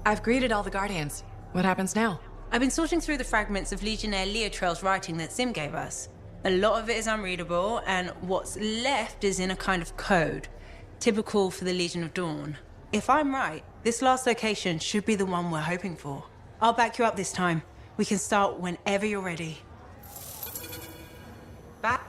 I've greeted all the Guardians. What happens now? I've been sorting through the fragments of Legionnaire Leotrell's writing that Sim gave us. A lot of it is unreadable, and what's left is in a kind of code, typical for the Legion of Dawn. If I'm right, this last location should be the one we're hoping for. I'll back you up this time. We can start whenever you're ready. Back.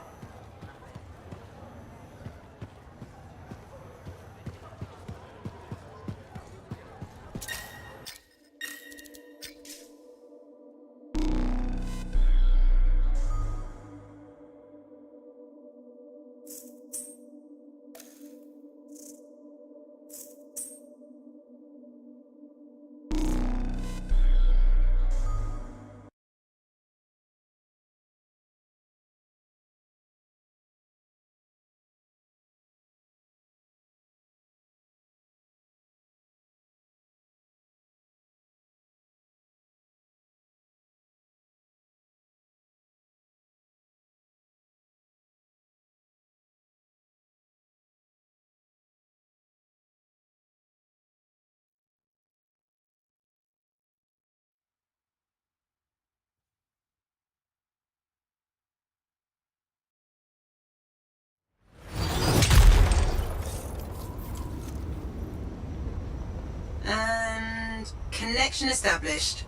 And connection established.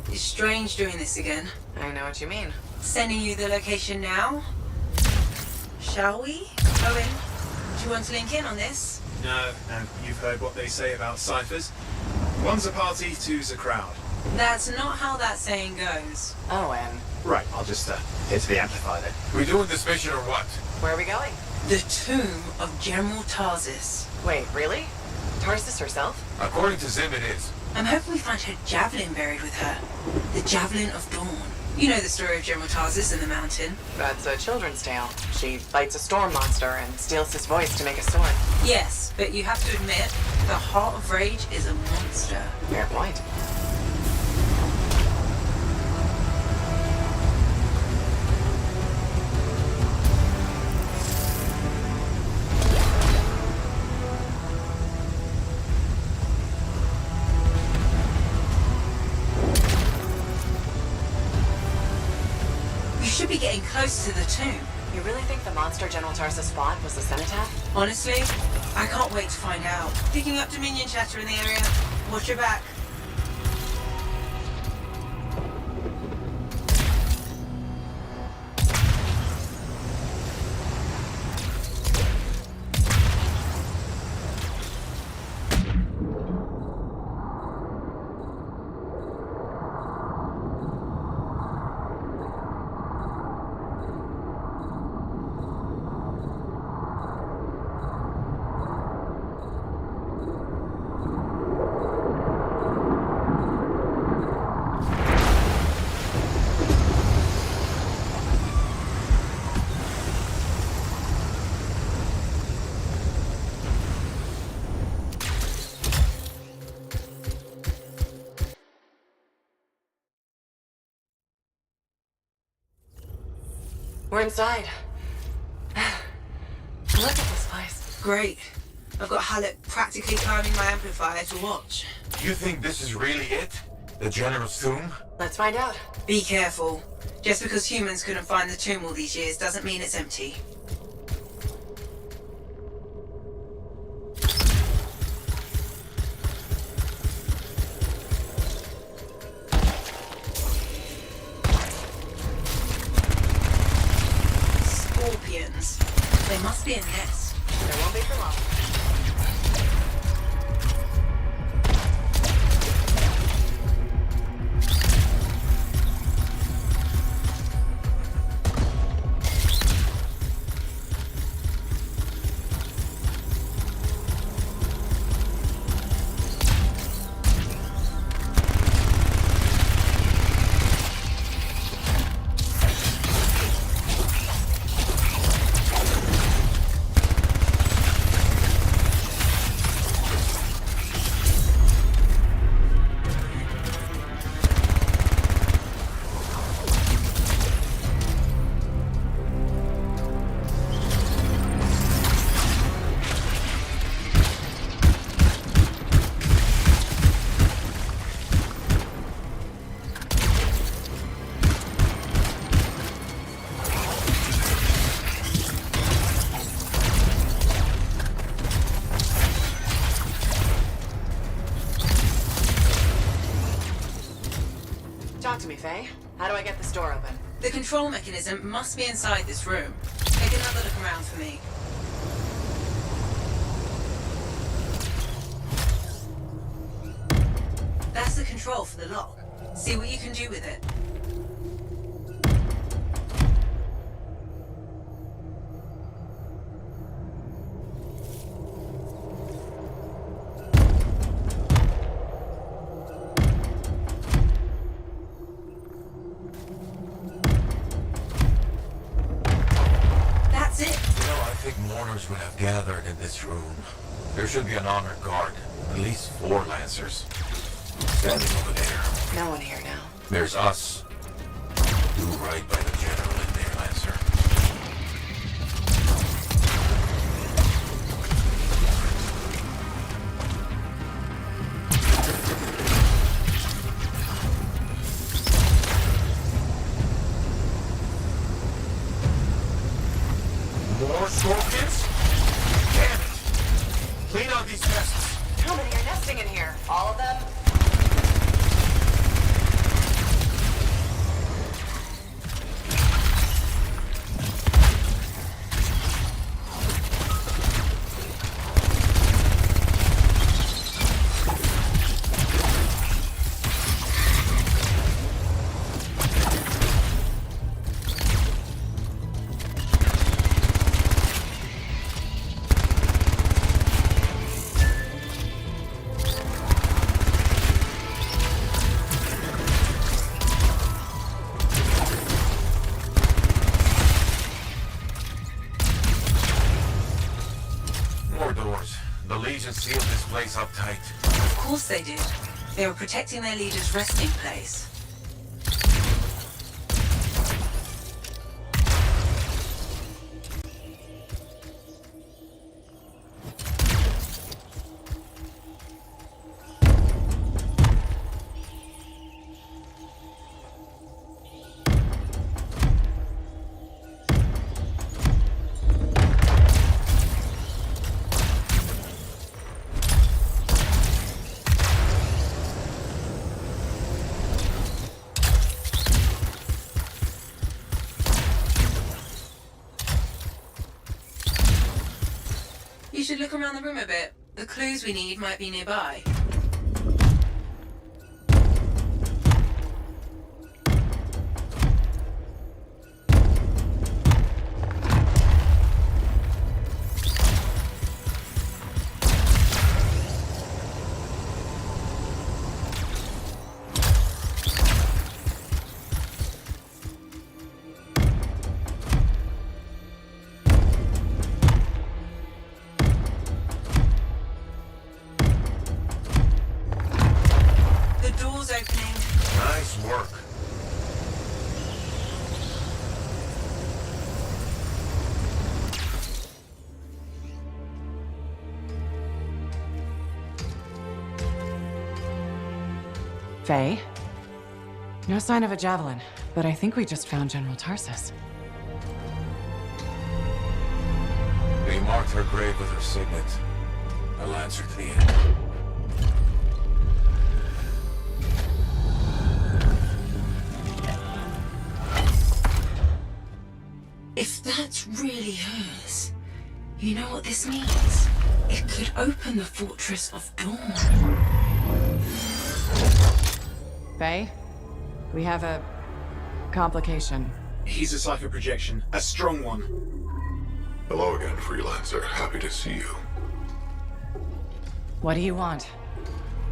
It's strange doing this again. I know what you mean. Sending you the location now. Shall we? Owen, do you want to link in on this? No, and you've heard what they say about ciphers. One's a party, two's a crowd. That's not how that saying goes. Owen. Right, I'll just hit the amplifier then. We doing this mission or what? Where are we going? The tomb of General Tarsis. Wait, really? Tarsis herself? According to Zim, it is. I'm hoping we find her javelin buried with her. The Javelin of Dawn. You know the story of General Tarsis in the mountain. That's a children's tale. She fights a storm monster and steals his voice to make a sword. Yes, but you have to admit, the Heart of Rage is a monster. Fair point. We should be getting close to the tomb. You really think the monster General Tarsis fought was the cenotaph? Honestly, I can't wait to find out. Picking up Dominion chatter in the area. Watch your back. We're inside. Look at this place. Great. I've got Halleck practically climbing my amplifier to watch. You think this is really it? The General's tomb? Let's find out. Be careful. Just because humans couldn't find the tomb all these years doesn't mean it's empty. Scorpions. They must be a nest. There won't be for long. to me, Faye. How do I get this door open? The control mechanism must be inside this room. Take another look around for me. That's the control for the lock. See what you can do with it. That's it. I think mourners would have gathered in this room. There should be an honored guard. At least 4 Lancers. Standing over there. No one here now. There's us. Do right by the general in there, Lancer. More scorpions? Damn it! Clean out these nests. How many are nesting in here? All of them? More doors. The Legion sealed this place up tight. Of course they did. They were protecting their leader's resting place. You should look around the room a bit. The clues we need might be nearby. The door's opening. Nice work. Faye? No sign of a javelin, but I think we just found General Tarsus. They marked her grave with her signet. A Lancer to the end. If that's really hers, you know what this means? It could open the Fortress of Dawn. Faye? We have a complication. He's a cipher projection, a strong one. Hello again, Freelancer. Happy to see you. What do you want?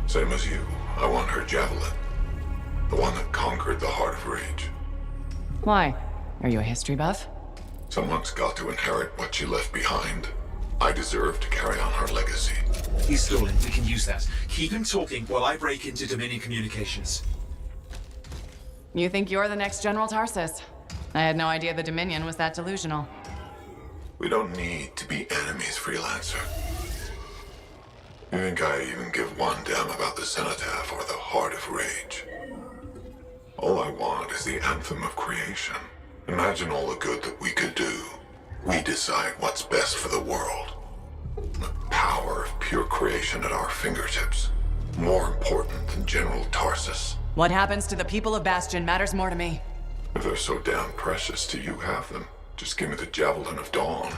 Same as you. I want her javelin. The one that conquered the Heart of Rage. Why? Are you a history buff? Someone's got to inherit what she left behind. I deserve to carry on her legacy. He's stalling. We can use that. Keep him talking while I break into Dominion communications. You think you're the next General Tarsus? I had no idea the Dominion was that delusional. We don't need to be enemies, Freelancer. You think I even give one damn about the Cenotaph or the Heart of Rage? All I want is the Anthem of Creation. Imagine all the good that we could do. We decide what's best for the world. The power of pure creation at our fingertips. More important than General Tarsus. What happens to the people of Bastion matters more to me. If they're so damn precious to you, have them. Just give me the Javelin of Dawn.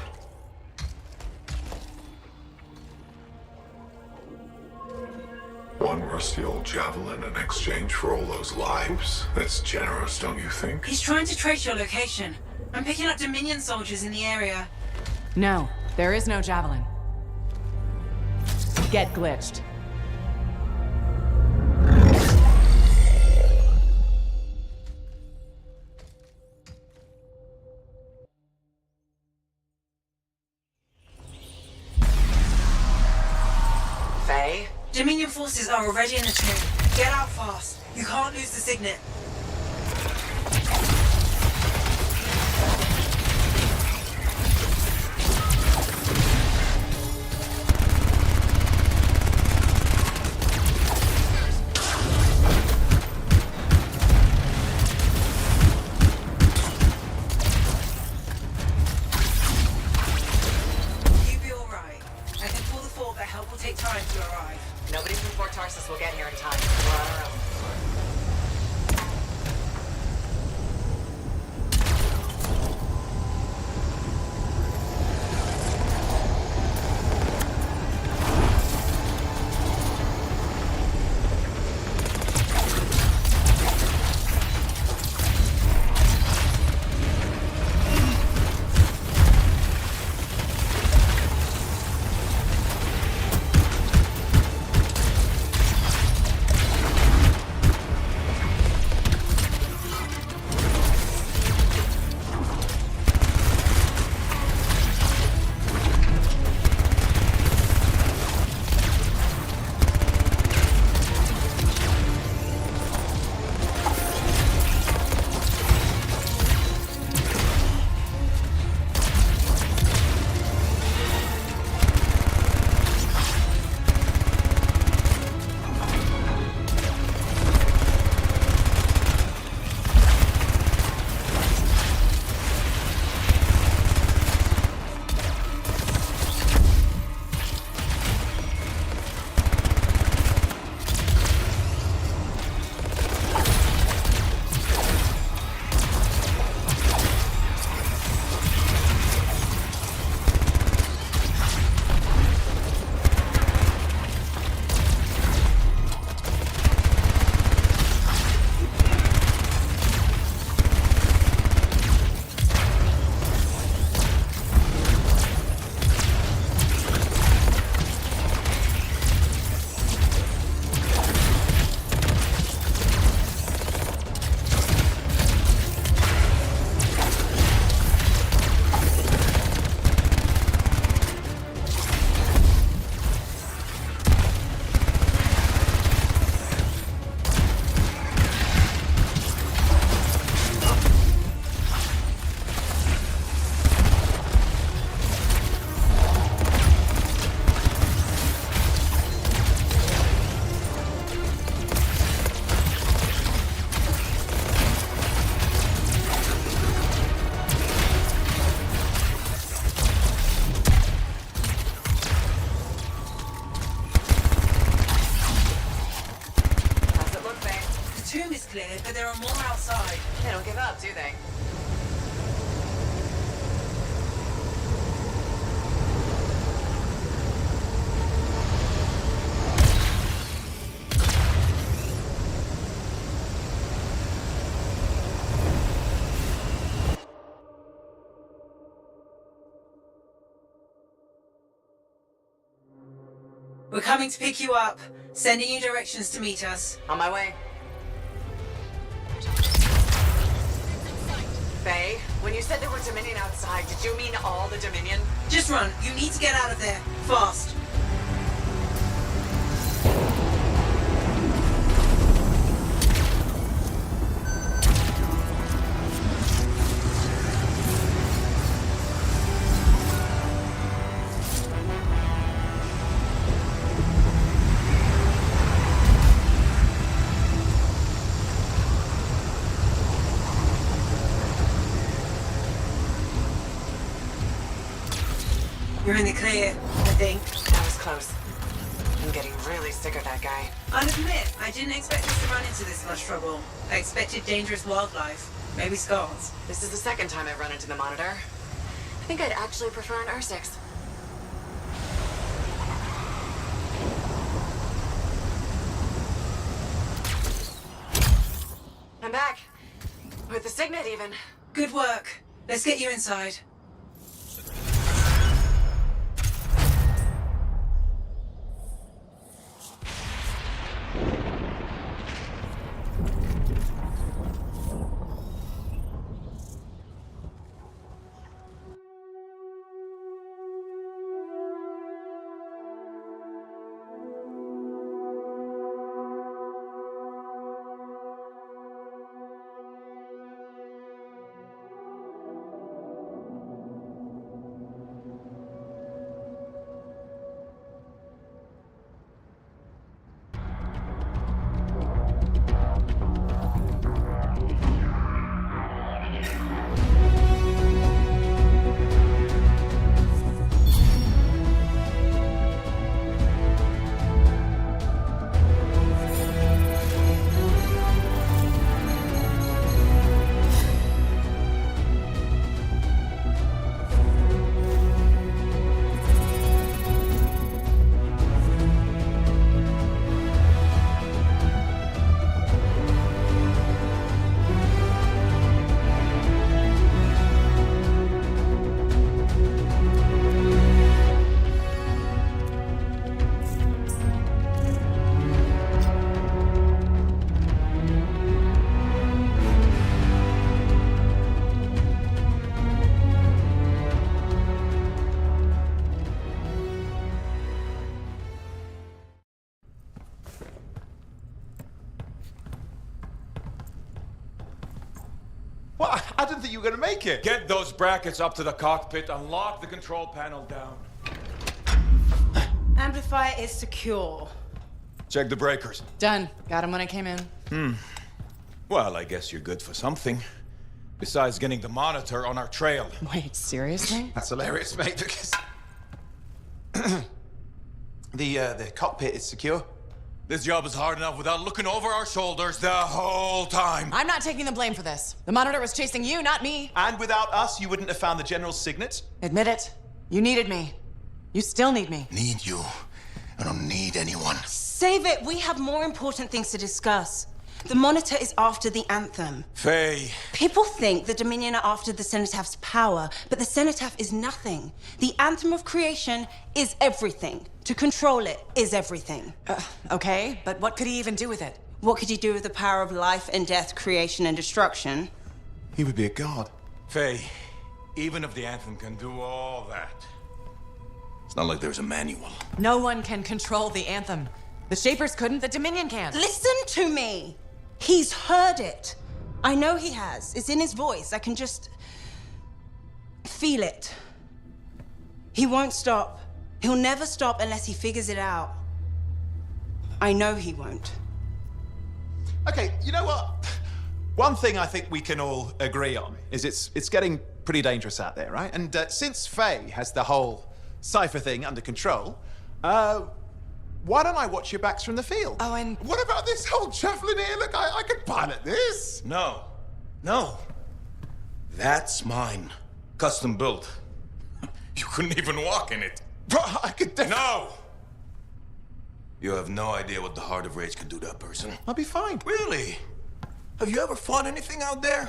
One rusty old javelin in exchange for all those lives? That's generous, don't you think? He's trying to trace your location. I'm picking up Dominion soldiers in the area. No, there is no Javelin. Get glitched. Faye? Dominion forces are already in the tomb. Get out fast. You can't lose the signet. You be alright. I can pull the fort, but help will take time to arrive. Nobody from Fort Tarsus will get here in time. We're on our own. cleared, but there are more outside. They don't give up, do they? We're coming to pick you up, sending you directions to meet us. On my way. Faye, when you said there were Dominion outside, did you mean all the Dominion? Just run. You need to get out of there. Fast. You're in the clear, I think. That was close. I'm getting really sick of that guy. I'll admit, I didn't expect us to run into this much trouble. I expected dangerous wildlife. Maybe skulls. This is the second time I've run into the Monitor. I think I'd actually prefer an R6. I'm back. With the Signet, even. Good work. Let's get you inside. What? I didn't think you were going to make it. Get those brackets up to the cockpit and lock the control panel down. Amplifier is secure. Check the breakers. Done. Got him when I came in. Well, I guess you're good for something. Besides getting the Monitor on our trail. Wait, seriously? That's hilarious, mate, because... the cockpit is secure. This job is hard enough without looking over our shoulders the whole time. I'm not taking the blame for this. The Monitor was chasing you, not me. And without us, you wouldn't have found the General's signet? Admit it. You needed me. You still need me. Need you. I don't need anyone. Save it. We have more important things to discuss. The Monitor is after the Anthem. Faye. People think the Dominion are after the Cenotaph power, but the Cenotaph is nothing. The Anthem of creation is everything. To control it is everything. Okay, but what could he even do with it? What could you do with the power of life and death, creation and destruction? He would be a god. Faye, even if the Anthem can do all that, it's not like there's a manual. No one can control the Anthem. The Shapers couldn't, the Dominion can. Listen to me! He's heard it. I know he has. It's in his voice. I can just feel it. He won't stop. He'll never stop unless he figures it out. I know he won't. Okay, you know what? One thing I think we can all agree on is it's getting pretty dangerous out there, right? And since Faye has the whole cipher thing under control, why don't I watch your backs from the field? Oh, and What about this whole javelin here? Look, I could pilot this. No. No. That's mine. Custom built. You couldn't even walk in it. But I could definitely... No! You have no idea what the Heart of Rage can do to a person. I'll be fine. Really? Have you ever fought anything out there?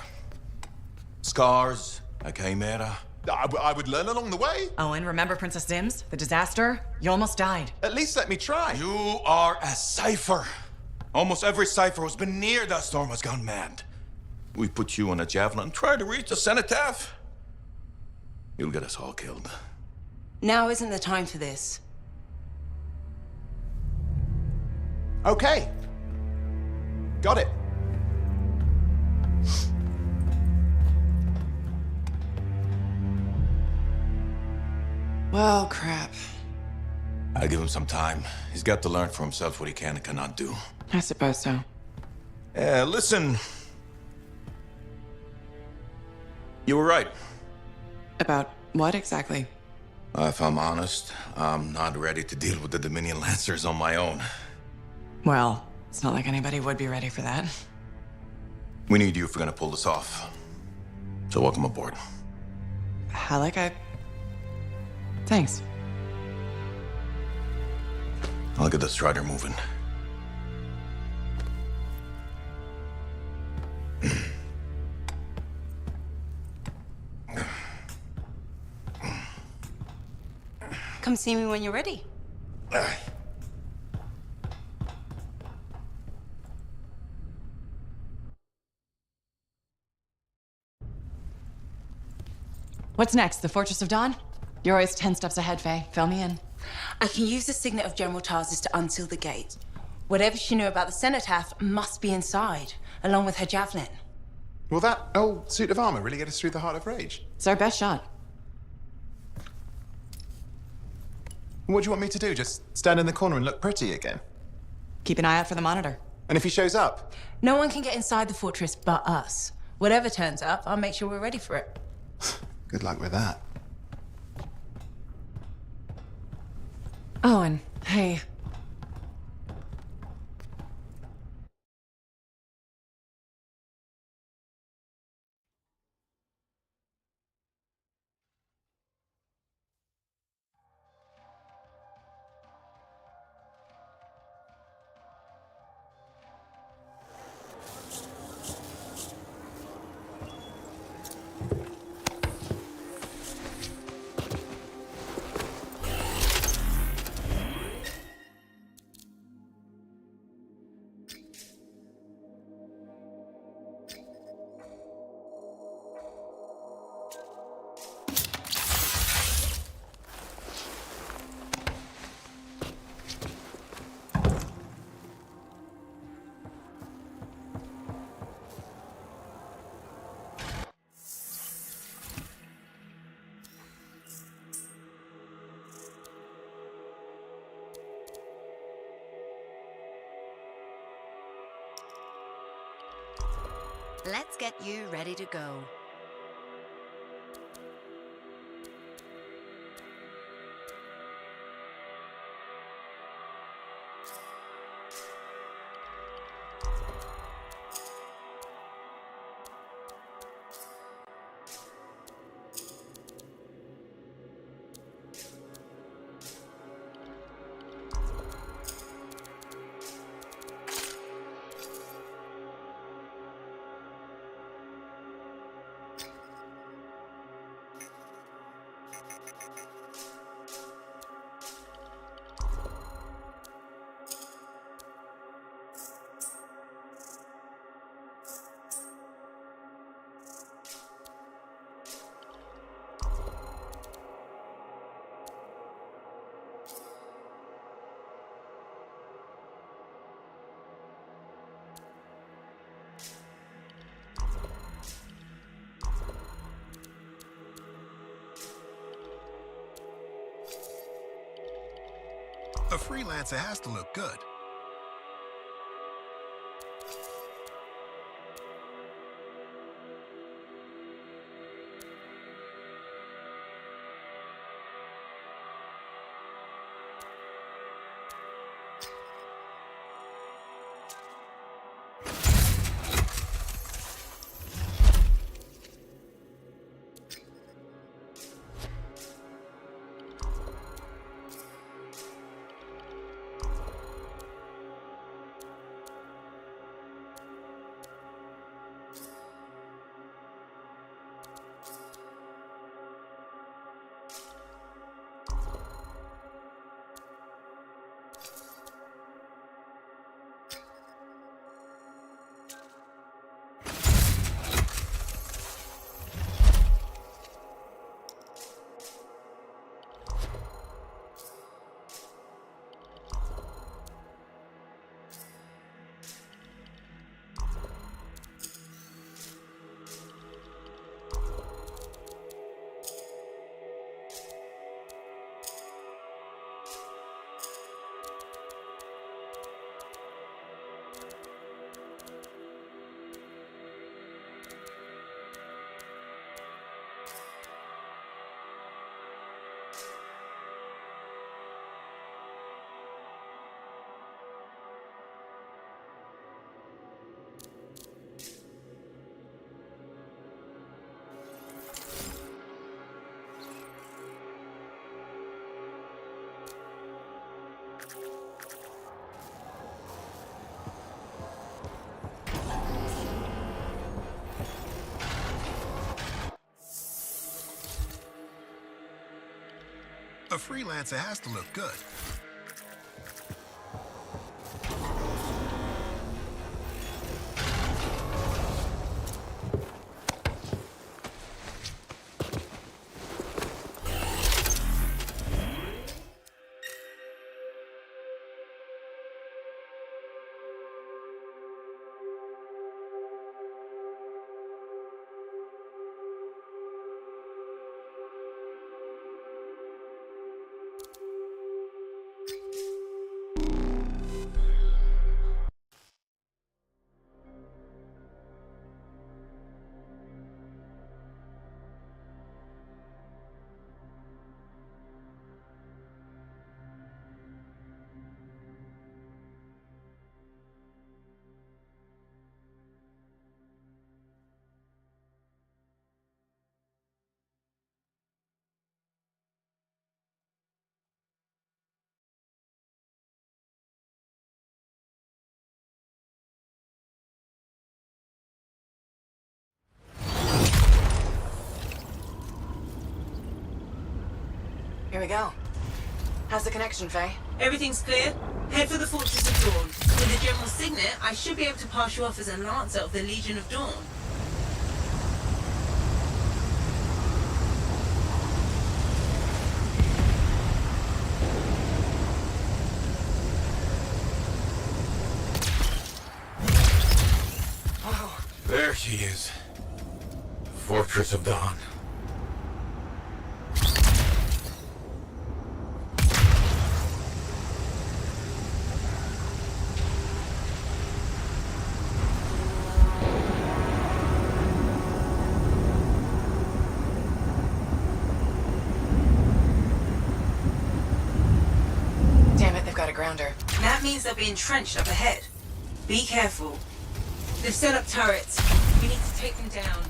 Scars, a chimera. I would learn along the way. Oh, and remember Princess Dims? The disaster? You almost died. At least let me try. You are a cipher. Almost every cipher who's been near that storm has gone mad. We put you on a javelin and try to reach the Cenotaph. You'll get us all killed. Now isn't the time for this. Okay. Got it. Well, crap. I'll give him some time. He's got to learn for himself what he can and cannot do. I suppose so. Listen. You were right. About what exactly? If I'm honest, I'm not ready to deal with the Dominion Lancers on my own. Well, it's not like anybody would be ready for that. We need you if we're gonna pull this off. So welcome aboard. Halleck, Thanks. I'll get the Strider moving. Come see me when you're ready. What's next? The Fortress of Dawn? You're always 10 steps ahead, Faye. Fill me in. I can use the signet of General Tarsus to unseal the gate. Whatever she knew about the cenotaph must be inside, along with her javelin. Will that old suit of armor really get us through the Heart of Rage? It's our best shot. What do you want me to do? Just stand in the corner and look pretty again? Keep an eye out for the monitor. And if he shows up? No one can get inside the fortress but us. Whatever turns up, I'll make sure we're ready for it. Good luck with that. Oh, and hey. Let's get you ready to go. A freelancer has to look good. A freelancer has to look good. Here we go. How's the connection, Faye? Everything's clear. Head for the Fortress of Dawn. With the General Signet, I should be able to pass you off as a Lancer of the Legion of Dawn. There she is. Fortress of Dawn. Damn it, they've got a grounder. That means they'll be entrenched up ahead. Be careful. They've set up turrets. We need to take them down.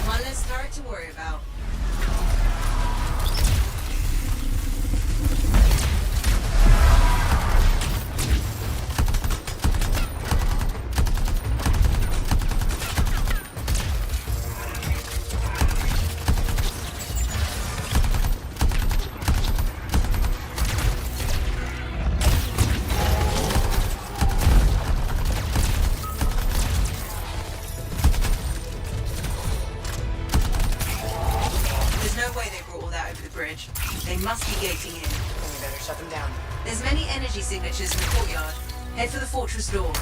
One less turret to worry about. There's no way they brought all that over the bridge. They must be gating in. Then we better shut them down. There's many energy signatures in the courtyard. Head for the fortress doors.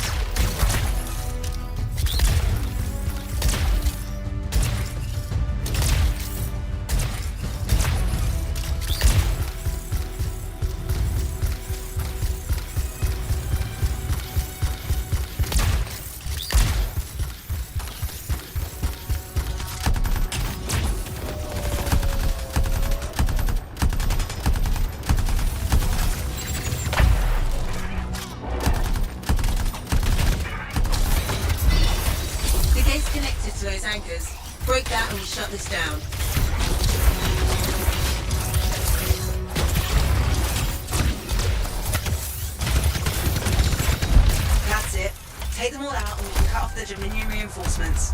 The gate's connected to those anchors. Break that and we shut this down. That's it. Take them all out and we can cut off the Dominion reinforcements.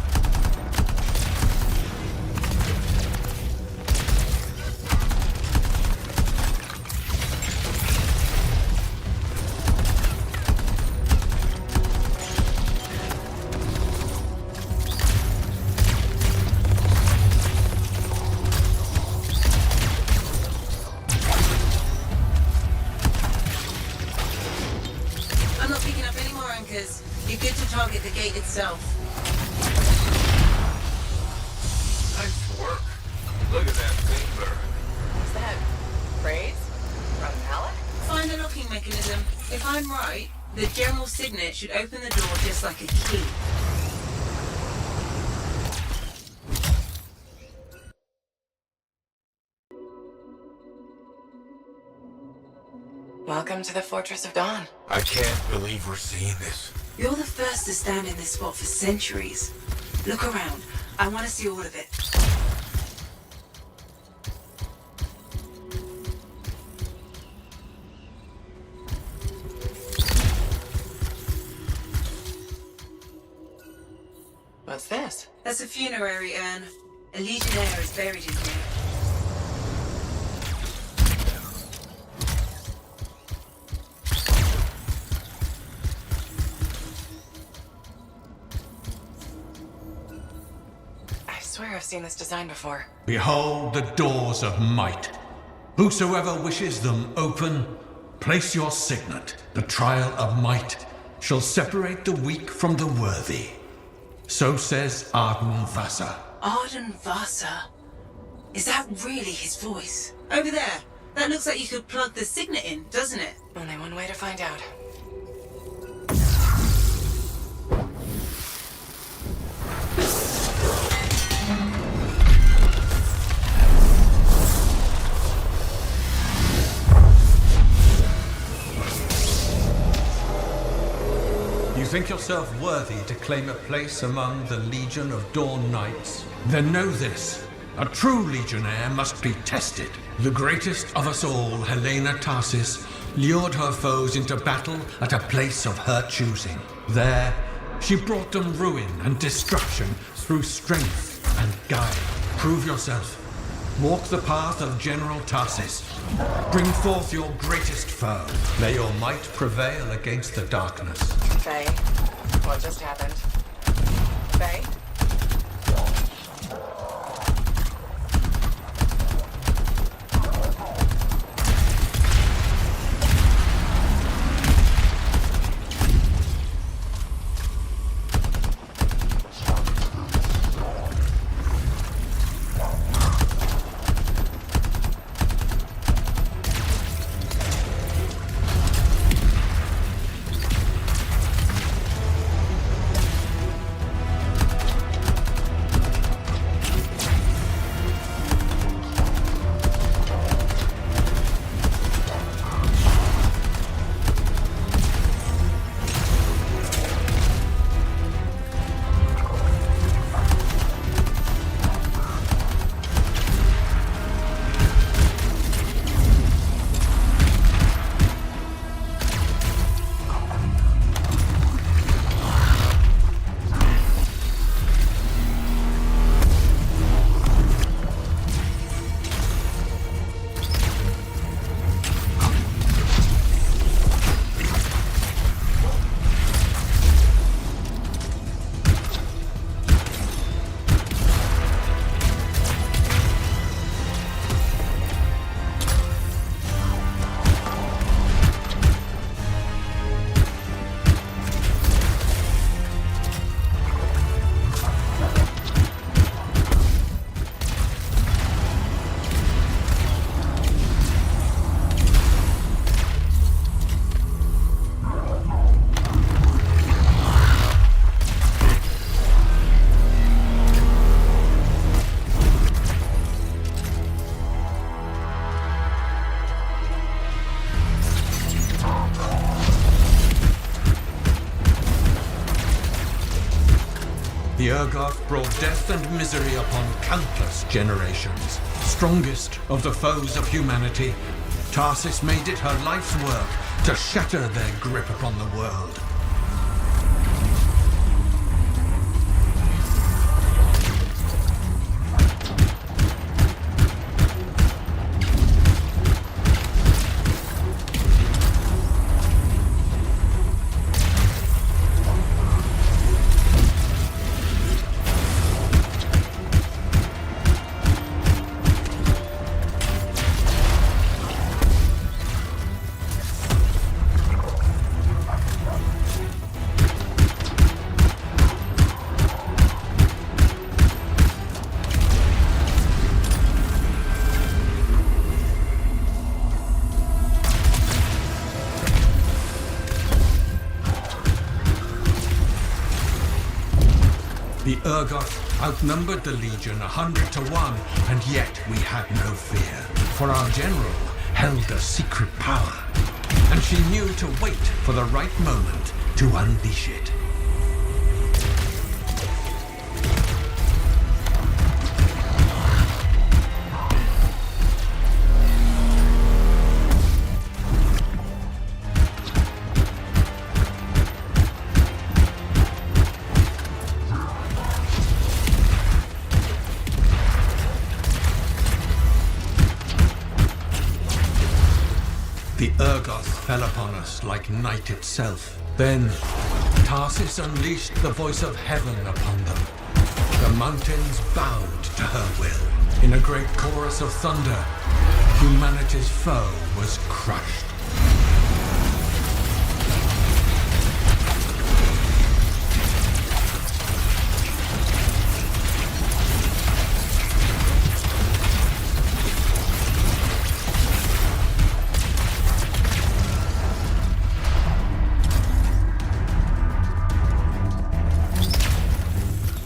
I'm not picking up any more anchors. You're good to target the gate itself. Nice work. Look at that thing burn. What's that? Praise? From Malik? Find the locking mechanism. If I'm right, the General Signet should open the door just like a key. Welcome to the Fortress of Dawn. I can't believe we're seeing this. You're the first to stand in this spot for centuries. Look around. I want to see all of it. What's this? That's a funerary urn. A legionnaire is buried in here. I swear I've seen this design before. Behold the doors of might. Whosoever wishes them open, place your signet. The trial of might shall separate the weak from the worthy. So says Arden Vasa. Arden Vasa? Is that really his voice? Over there. That looks like you could plug the signet in, doesn't it? Only one way to find out. You think yourself worthy to claim a place among the Legion of Dawn Knights? Then know this. A true legionnaire must be tested. The greatest of us all, Helena Tarsis, lured her foes into battle at a place of her choosing. There, she brought them ruin and destruction through strength and guile. Prove yourself. Walk the path of General Tarsis. Bring forth your greatest foe. May your might prevail against the darkness. Faye, what just happened? Faye? The Urgoth brought death and misery upon countless generations. Strongest of the foes of humanity, Tarsis made it her life's work to shatter their grip upon the world. The Urgoth outnumbered the Legion 100 to 1, and yet we had no fear, for our general held a secret power. and she knew to wait for the right moment to unleash it. The Urgoth fell upon us like night itself. Then, Tarsis unleashed the voice of heaven upon them. The mountains bowed to her will. In a great chorus of thunder, humanity's foe was crushed.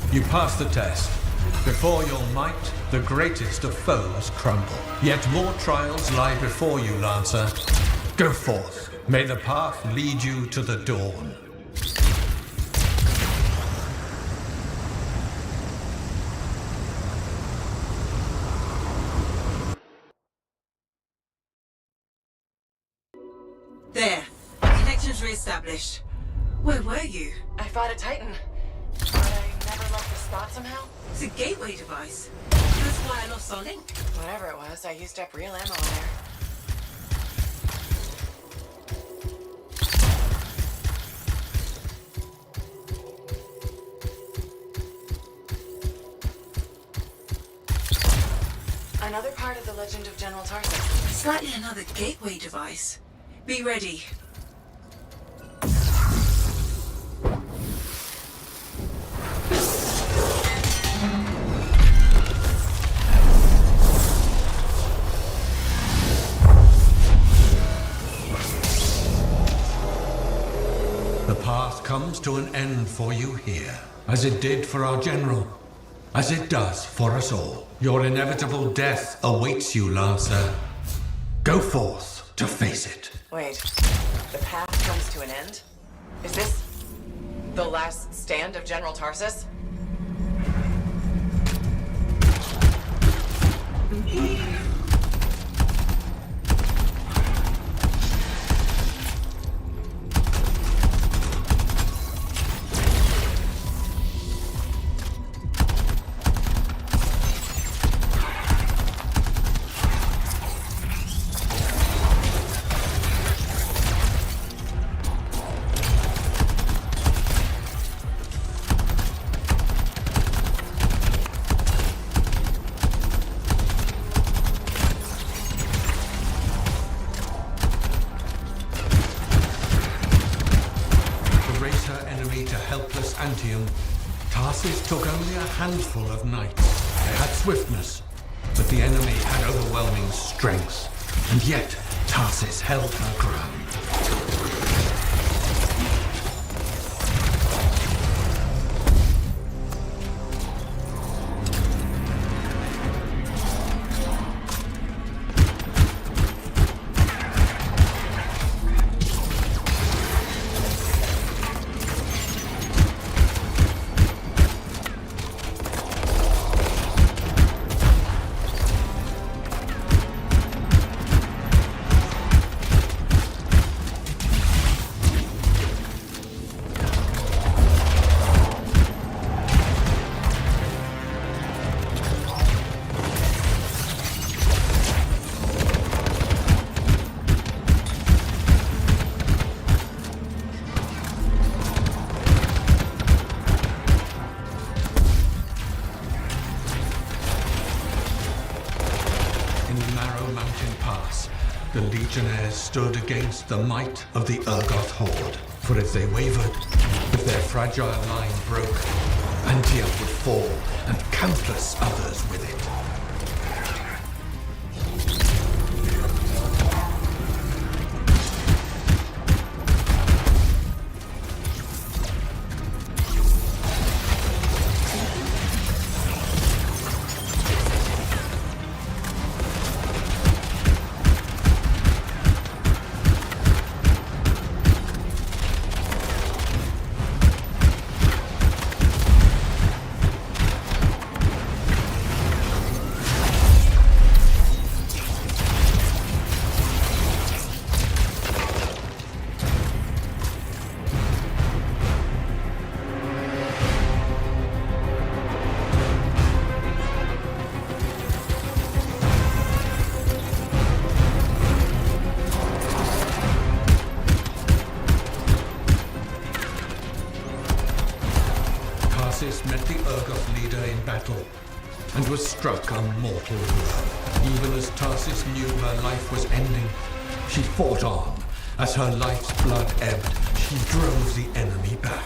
You passed the test. Before your might, the greatest of foes crumble. Yet more trials lie before you, Lancer. Go forth. May the path lead you to the dawn. There. Connections re-established. Where were you? I fought a Titan, but I never left the spot somehow. It's a gateway device. That's why I lost our link. Whatever it was, I used up real ammo in there. Another part of the legend of General Tarsus. Slightly another gateway device. Be ready. The path comes to an end for you here, as it did for our general, as it does for us all. Your inevitable death awaits you, Lancer. Go forth to face it. Wait, the path comes to an end? Is this the last stand of General Tarsus? Anthem, Tarsis took only a handful of knights. They had swiftness, but the enemy had overwhelming strength. And yet, Tarsis held her ground. The Legionnaires stood against the might of the Urgoth horde. For if they wavered, if their fragile line broke, Anthem would fall, and countless others with it. battle, and was struck a mortal blow. Even as Tarsis knew her life was ending, she fought on. As her life's blood ebbed, she drove the enemy back.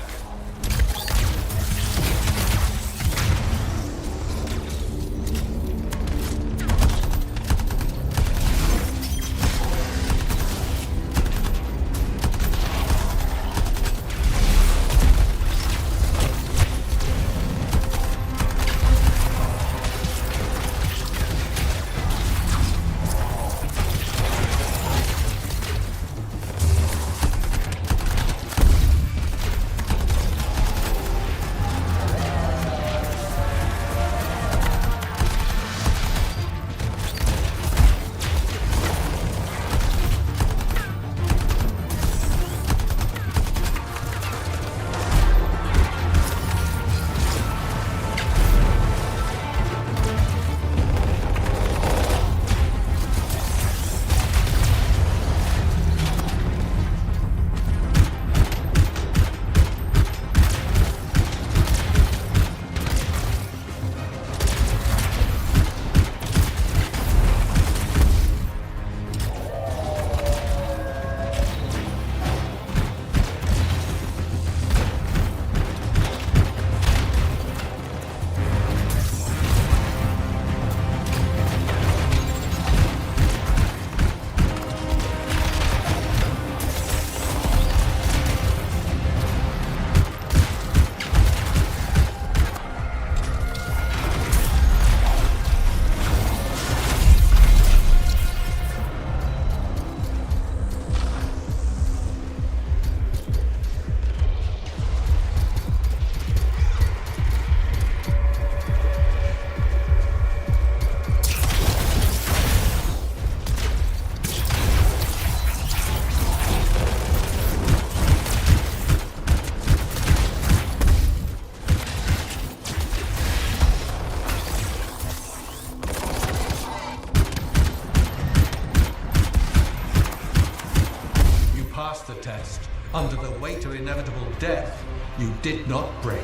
The test. Under the weight of inevitable death, you did not break.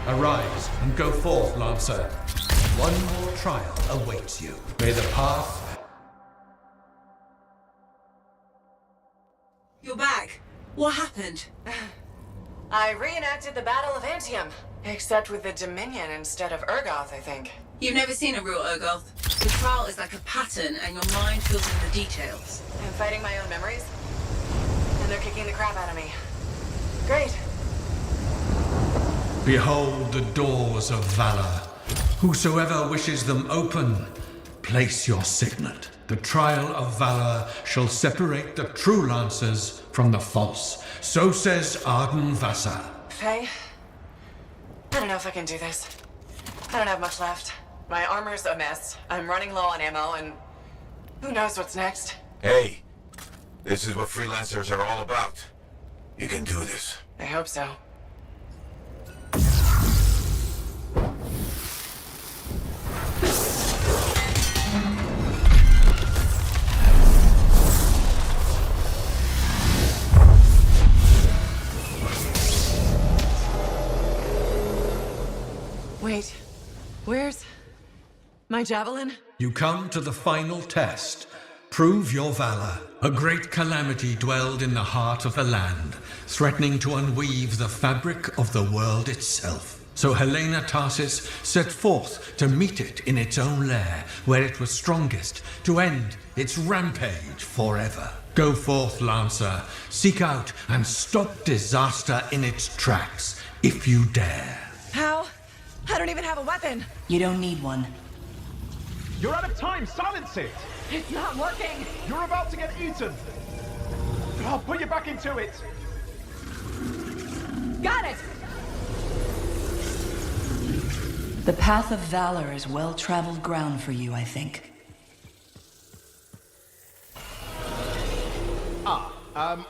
Arise and go forth, Lancer. One more trial awaits you. May the path... You're back. What happened? I reenacted the Battle of Anthem, except with the Dominion instead of Urgoth, I think. You've never seen a real Urgoth. The trial is like a pattern, and your mind fills in the details. I'm fighting my own memories, and they're kicking the crap out of me. Great. Behold the doors of valor. Whosoever wishes them open, place your signet. The trial of valor shall separate the true lancers from the false. So says Arden Vasa. Faye, I don't know if I can do this. I don't have much left. My armor's a mess. I'm running low on ammo, and who knows what's next. Hey, this is what freelancers are all about. You can do this. I hope so. Wait, where's my javelin? You come to the final test. Prove your valor. A great calamity dwelled in the heart of the land, threatening to unweave the fabric of the world itself. So Helena Tarsis set forth to meet it in its own lair, where it was strongest, to end its rampage forever. Go forth, Lancer. Seek out and stop disaster in its tracks, if you dare. How? I don't even have a weapon. You don't need one. You're out of time! Silence it! It's not working. You're about to get eaten! I'll put you back into it! Got it! The path of valor is well-traveled ground for you, I think. I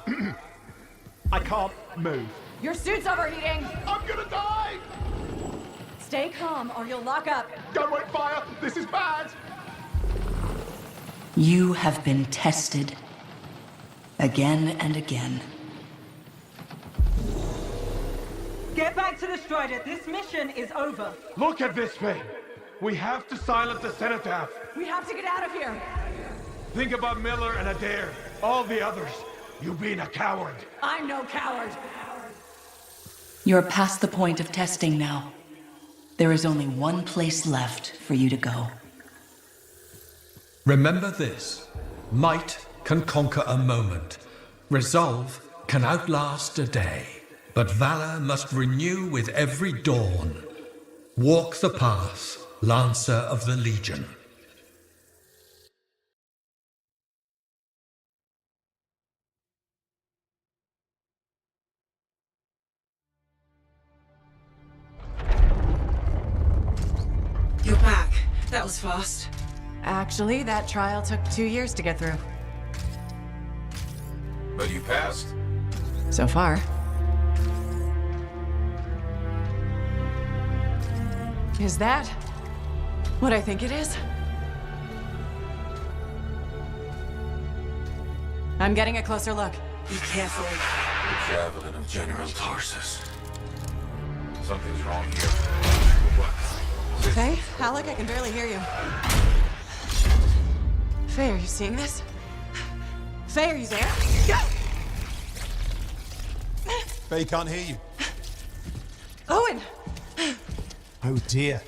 can't move. Your suit's overheating! I'm gonna die! Stay calm or you'll lock up. Don't wait fire! This is bad! You have been tested. Again and again. Get back it to the Strider. This mission is over. Look at this, Faye. We have to silence the cenotaph. We have to get out of here. Think about Miller and Adair. All the others. You being a coward. I'm no coward. You're past the point of testing now. There is only one place left for you to go. Remember this. Might can conquer a moment. Resolve can outlast a day. But valor must renew with every dawn. Walk the path, Lancer of the Legion. You're back. That was fast. Actually, that trial took 2 years to get through. But you passed. So far. Is that what I think it is? I'm getting a closer look. Be careful. The javelin of General Tarsus. Something's wrong here. What? Faye? Alec, I can barely hear you. Faye, are you seeing this? Faye, are you there? Faye can't hear you. Owen! Oh dear.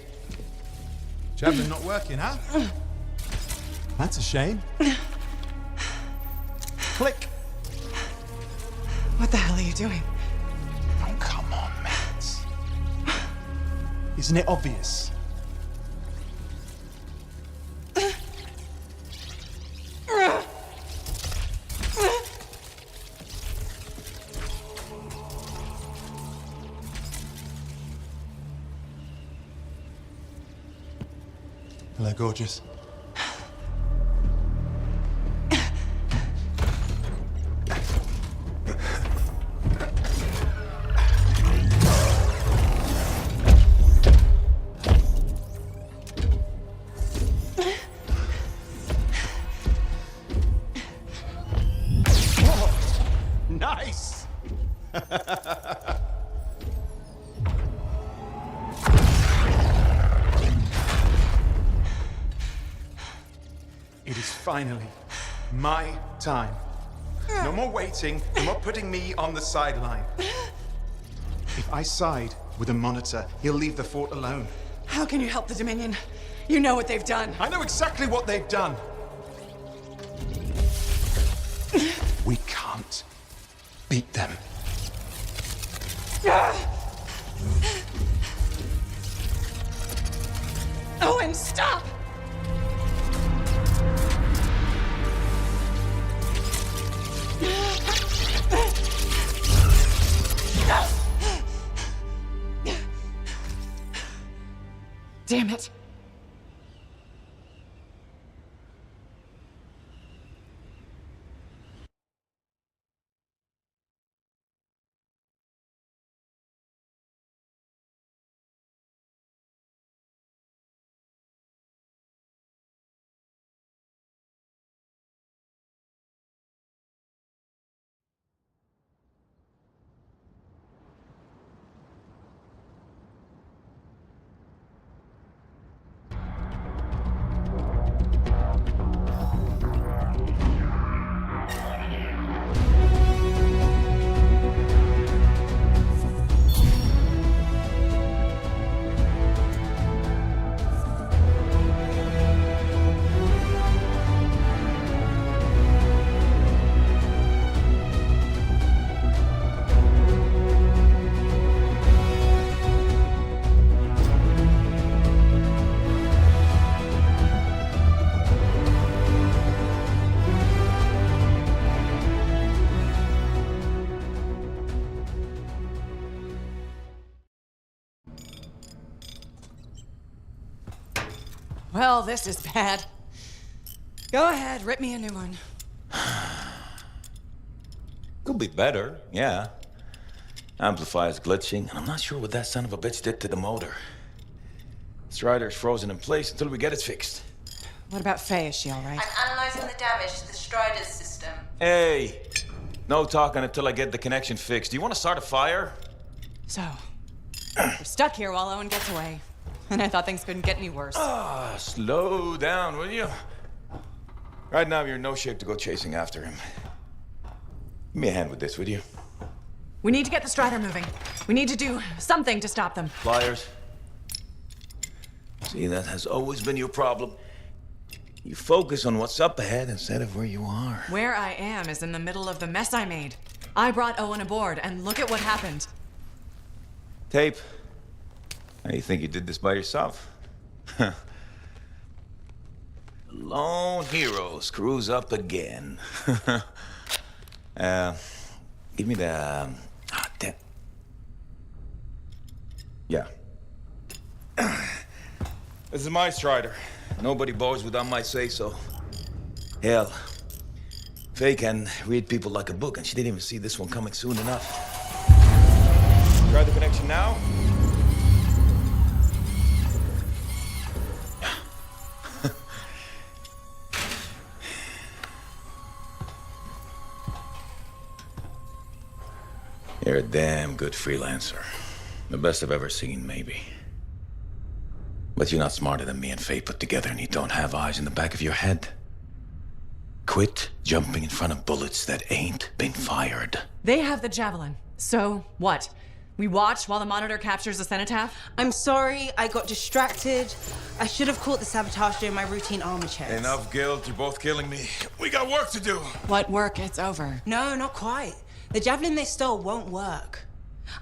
Javelin not working, huh? That's a shame. Click. What the hell are you doing? Oh, come on, Matt. Isn't it obvious? Hello, gorgeous. Nice! It is finally my time. No more waiting, no more putting me on the sideline. If I side with a monitor, he'll leave the fort alone. How can you help the Dominion? You know what they've done. I know exactly what they've done. We can't beat them. Owen, stop! Damn it. Well, this is bad. Go ahead, rip me a new one. Could be better, yeah. Amplifier's glitching, and I'm not sure what that son of a bitch did to the motor. Strider's frozen in place until we get it fixed. What about Faye? Is she all right? I'm analyzing the damage to the Strider's system. Hey, no talking until I get the connection fixed. Do you want to start a fire? So, We're stuck here while Owen gets away. And I thought things couldn't get any worse. Slow down, will you? Right now, you're in no shape to go chasing after him. Give me a hand with this, would you? We need to get the Strider moving. We need to do something to stop them. Pliers. See, that has always been your problem. You focus on what's up ahead instead of where you are. Where I am is in the middle of the mess I made. I brought Owen aboard, and look at what happened. Tape. How do you think you did this by yourself? Lone hero screws up again. Give me the... damn. Yeah. This is my Strider. Nobody boards without my say-so. Hell, Faye can read people like a book, and she didn't even see this one coming soon enough. Try the connection now. You're a damn good freelancer. The best I've ever seen, maybe. But you're not smarter than me and Faye put together, and you don't have eyes in the back of your head. Quit jumping in front of bullets that ain't been fired. They have the Javelin. So, what? We watch while the monitor captures the cenotaph? I'm sorry, I got distracted. I should have caught the sabotage during my routine armor checks. Enough guilt, you're both killing me. We got work to do. What work? It's over. No, not quite. The Javelin they stole won't work.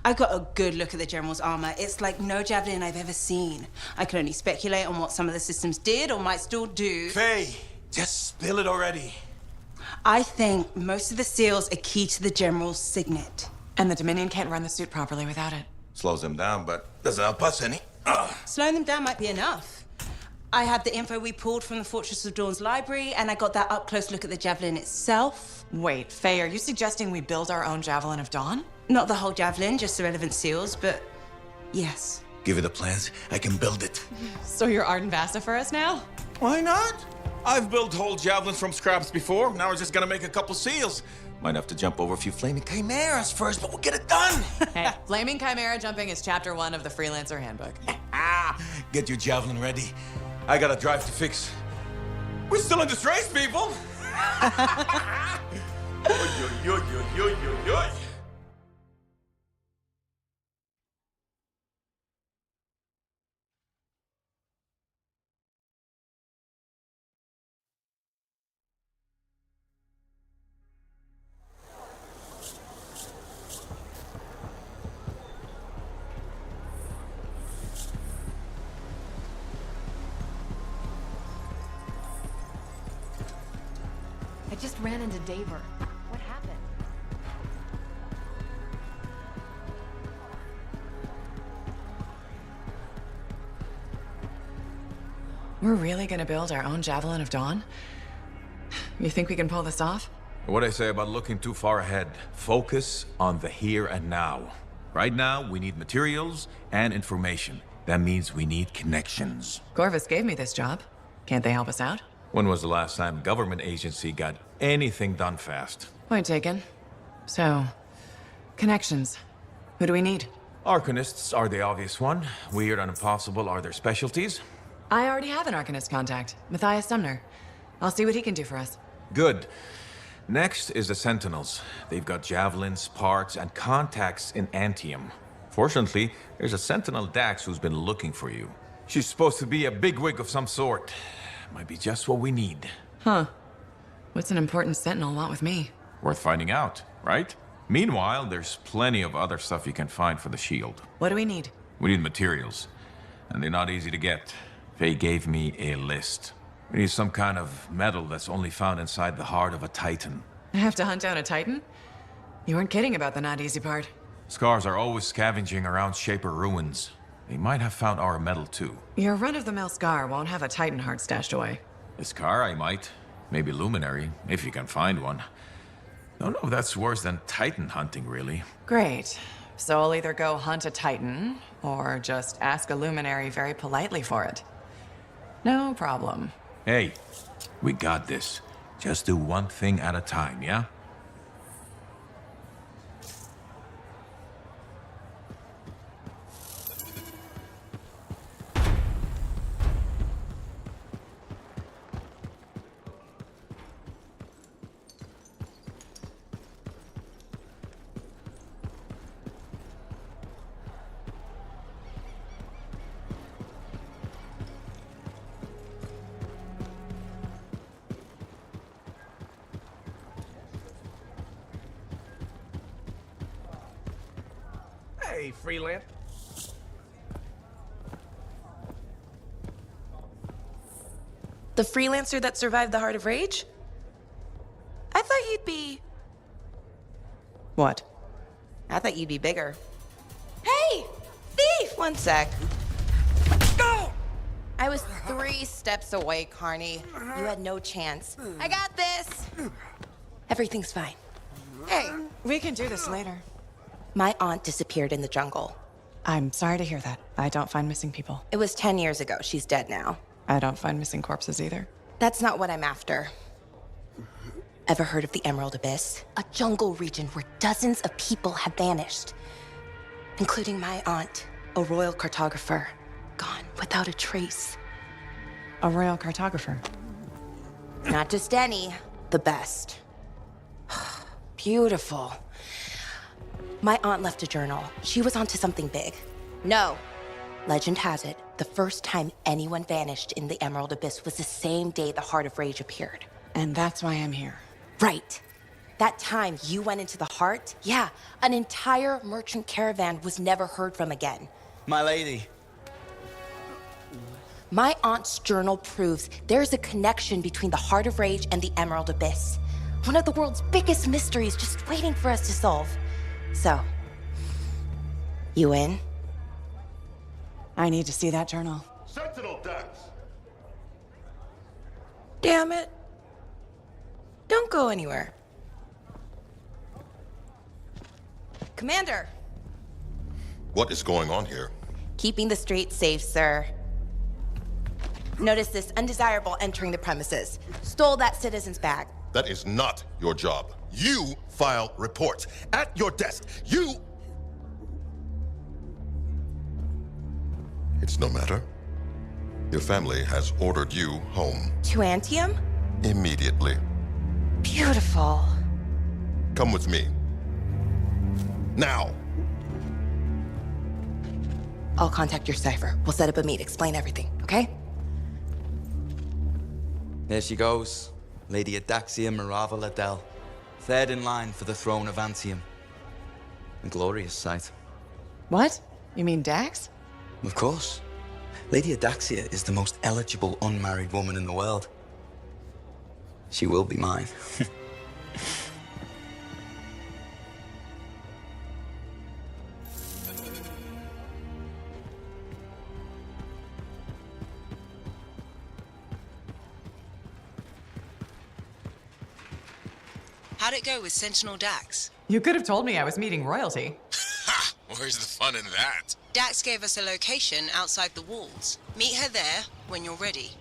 I got a good look at the General's armor. It's like no Javelin I've ever seen. I can only speculate on what some of the systems did or might still do. Faye, just spill it already. I think most of the seals are key to the General's signet. And the Dominion can't run the suit properly without it. Slows them down, but doesn't help us any. Slowing them down might be enough. I had the info we pulled from the Fortress of Dawn's library, and I got that up-close look at the Javelin itself. Wait, Faye, are you suggesting we build our own Javelin of Dawn? Not the whole Javelin, just the relevant seals, but yes. Give her the plans, I can build it. So you're Arden Vasta for us now? Why not? I've built whole javelins from scraps before. Now we're just gonna make a couple seals. Might have to jump over a few flaming chimeras first, but we'll get it done. Hey, flaming chimera jumping is chapter 1 of the Freelancer Handbook. Get your javelin ready. I got a drive to fix. We're still in this race, people. Oy, oy, oy, oy, oy, oy, oy. I just ran into Daver. What happened? We're really gonna build our own Javelin of Dawn? You think we can pull this off? What I say about looking too far ahead. Focus on the here and now. Right now, we need materials and information. That means we need connections. Corvus gave me this job. Can't they help us out? When was the last time a government agency got anything done fast? Point taken. So, connections. Who do we need? Arcanists are the obvious one. Weird and impossible are their specialties. I already have an Arcanist contact, Matthias Sumner. I'll see what he can do for us. Good. Next is the Sentinels. They've got javelins, parts, and contacts in Anthem. Fortunately, there's a Sentinel Dax who's been looking for you. She's supposed to be a bigwig of some sort. Might be just what we need. Huh. What's an important Sentinel want with me? Worth finding out, right? Meanwhile, there's plenty of other stuff you can find for the shield. What do we need? We need materials, and they're not easy to get. Faye gave me a list. We need some kind of metal that's only found inside the heart of a Titan. I have to hunt down a Titan? You weren't kidding about the not easy part. Scars are always scavenging around Shaper ruins. They might have found our metal too. Your run-of-the-mill Scar won't have a Titan heart stashed away. A Scar I might. Maybe Luminary, if you can find one. Don't know if that's worse than Titan hunting, really. Great. So I'll either go hunt a Titan, or just ask a Luminary very politely for it. No problem. Hey, we got this. Just do one thing at a time, yeah? Hey, freelance. The freelancer that survived the Heart of Rage? I thought you'd be... What? I thought you'd be bigger. Hey! Thief! One sec. Go! I was 3 steps away, Carney. You had no chance. I got this! Everything's fine. Hey, we can do this later. My aunt disappeared in the jungle. I'm sorry to hear that. I don't find missing people. It was 10 years ago. She's dead now. I don't find missing corpses either. That's not what I'm after. Ever heard of the Emerald Abyss? A jungle region where dozens of people have vanished. Including my aunt, a royal cartographer. Gone without a trace. A royal cartographer? Not just any, the best. Beautiful. My aunt left a journal. She was onto something big. No. Legend has it, the first time anyone vanished in the Emerald Abyss was the same day the Heart of Rage appeared. And that's why I'm here. Right. That time you went into the Heart, yeah, an entire merchant caravan was never heard from again. My lady. My aunt's journal proves there's a connection between the Heart of Rage and the Emerald Abyss. One of the world's biggest mysteries just waiting for us to solve. So, you in? I need to see that journal. Sentinel decks. Damn it. Don't go anywhere. Commander! What is going on here? Keeping the streets safe, sir. Notice this undesirable entering the premises. Stole that citizen's bag. That is not your job. You file reports. At your desk, you... It's no matter. Your family has ordered you home. To Anthem? Immediately. Beautiful. Come with me. Now! I'll contact your cipher. We'll set up a meet, explain everything, okay? There she goes. Lady Adaxia Mirava Ladell. Third in line for the throne of Anthem. A glorious sight. What? You mean Dax? Of course. Lady Adaxia is the most eligible unmarried woman in the world. She will be mine. How'd it go with Sentinel Dax? You could have told me I was meeting royalty. Ha! Where's the fun in that? Dax gave us a location outside the walls. Meet her there when you're ready.